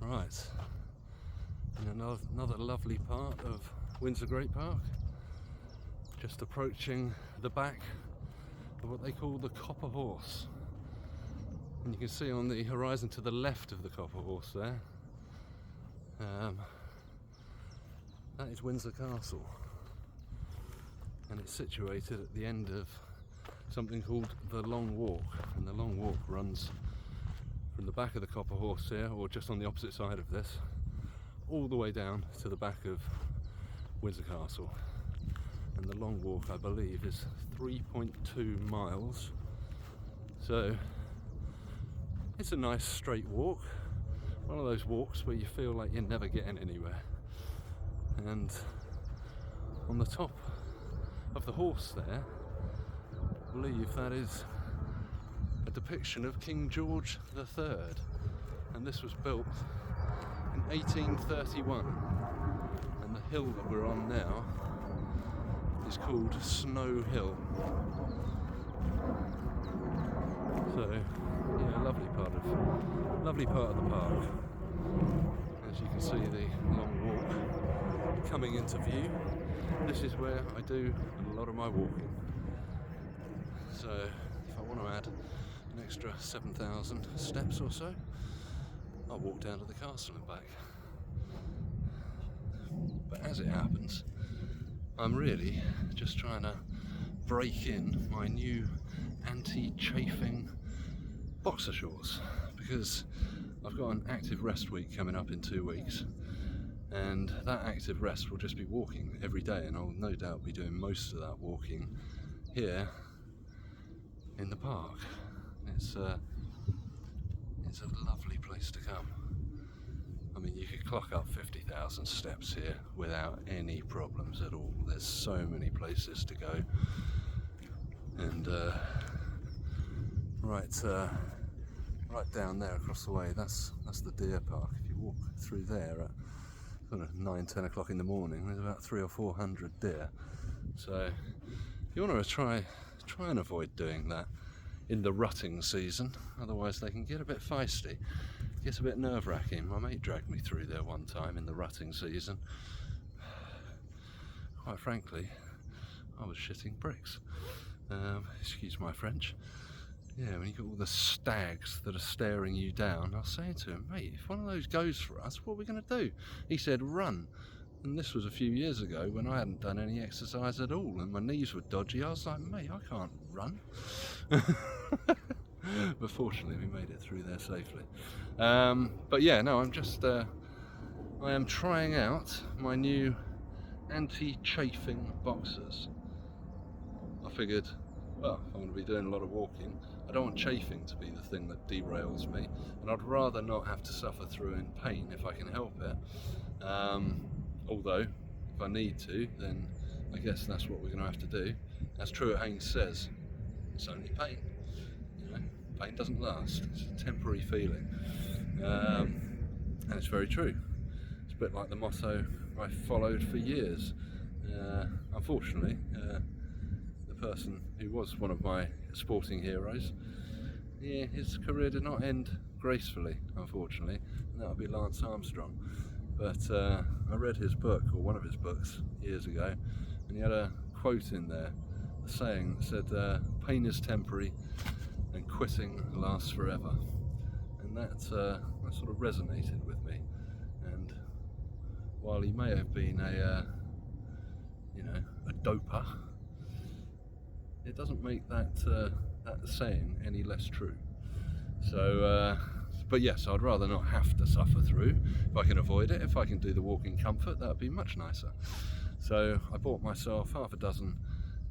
Right, in another lovely part of Windsor Great Park, just approaching the back of what they call the Copper Horse. And you can see on the horizon to the left of the Copper Horse there, that is Windsor Castle, and it's situated at the end of something called the Long Walk, and the Long Walk runs from the back of the Copper Horse here, or just on the opposite side of this, all the way down to the back of Windsor Castle. And the Long Walk, I believe, is 3.2 miles, so it's a nice straight walk, one of those walks where you feel like you're never getting anywhere. And on the top of the horse there, I believe that is a depiction of King George III, and this was built in 1831, and the hill that we're on now is called Snow Hill. So yeah, lovely part of the park. As you can see, the Long Walk coming into view. This is where I do a lot of my walking. So if I want to add an extra 7,000 steps or so, I'll walk down to the castle and back. But as it happens, I'm really just trying to break in my new anti-chafing boxer shorts, because I've got an active rest week coming up in 2 weeks, and that active rest will just be walking every day, and I'll no doubt be doing most of that walking here in the park. It's a lovely place to come. I mean, you could clock up 50,000 steps here without any problems at all. There's so many places to go, and right down there across the way, that's the deer park. If you walk through there at sort of 9-10 o'clock in the morning, there's about 300 or 400 deer. So if you want to try and avoid doing that in the rutting season, otherwise they can get a bit feisty. It gets a bit nerve-wracking. My mate dragged me through there one time in the rutting season. Quite frankly, I was shitting bricks. Excuse my French. Yeah, when you got all the stags that are staring you down, I was saying to him, mate, if one of those goes for us, what are we going to do? He said, run. And this was a few years ago when I hadn't done any exercise at all and my knees were dodgy. I was like, mate, I can't run. But fortunately we made it through there safely. But yeah, no, I am trying out my new anti-chafing boxers. I figured, well, if I'm going to be doing a lot of walking, I don't want chafing to be the thing that derails me, and I'd rather not have to suffer through in pain if I can help it. Although, if I need to, then I guess that's what we're going to have to do. As Truett Haynes says, it's only pain. You know, pain doesn't last. It's a temporary feeling, and it's very true. It's a bit like the motto I followed for years. Unfortunately, the person who was one of my sporting heroes, yeah, his career did not end gracefully, unfortunately, and that would be Lance Armstrong. But I read his book, or one of his books, years ago, and he had a quote in there, a saying that said, pain is temporary and quitting lasts forever. And that sort of resonated with me. And while he may have been a doper, it doesn't make that saying any less true. So, but yes, I'd rather not have to suffer through. If I can avoid it, if I can do the walk in comfort, that would be much nicer. So I bought myself half a dozen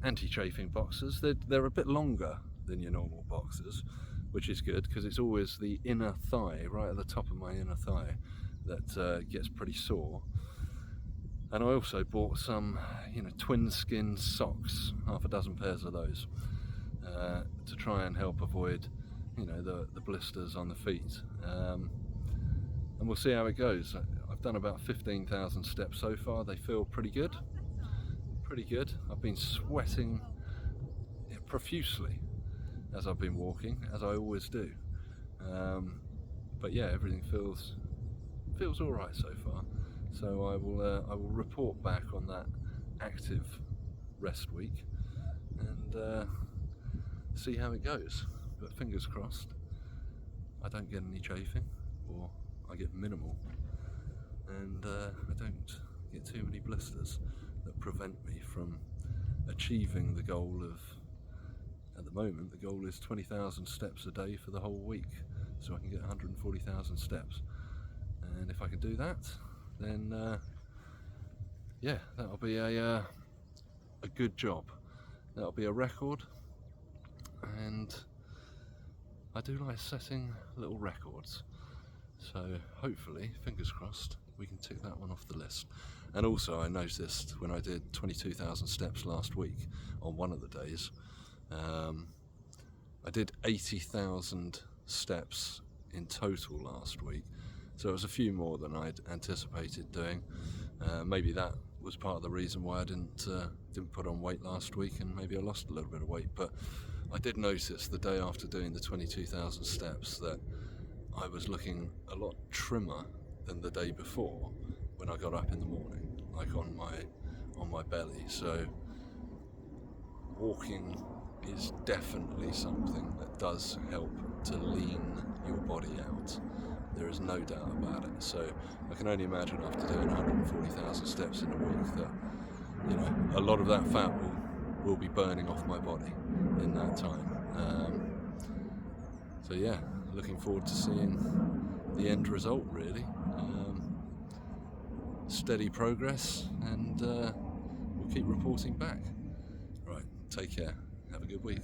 anti-chafing boxers. They're a bit longer than your normal boxers, which is good, because it's always the inner thigh, right at the top of my inner thigh, that gets pretty sore. And I also bought some, twin skin socks, half a dozen pairs of those, to try and help avoid, the blisters on the feet. And we'll see how it goes. I've done about 15,000 steps so far. They feel pretty good. I've been sweating profusely as I've been walking, as I always do. But yeah, everything feels feels all right so far. So I will report back on that active rest week and see how it goes. But fingers crossed, I don't get any chafing, or I get minimal, and I don't get too many blisters that prevent me from achieving the goal of, at the moment, the goal is 20,000 steps a day for the whole week, so I can get 140,000 steps. And if I can do that, then yeah, that'll be a good job. That'll be a record, and I do like setting little records. So hopefully, fingers crossed, we can tick that one off the list. And also, I noticed when I did 22,000 steps last week on one of the days, I did 80,000 steps in total last week. So it was a few more than I'd anticipated doing. Maybe that was part of the reason why I didn't put on weight last week, and maybe I lost a little bit of weight. But I did notice the day after doing the 22,000 steps that I was looking a lot trimmer than the day before when I got up in the morning, like on my belly. So walking is definitely something that does help to lean your body out. There is no doubt about it. So I can only imagine after doing 140,000 steps in a week that, you know, a lot of that fat will be burning off my body in that time. So yeah, looking forward to seeing the end result, really. Steady progress, and we'll keep reporting back. Right, take care. Have a good week.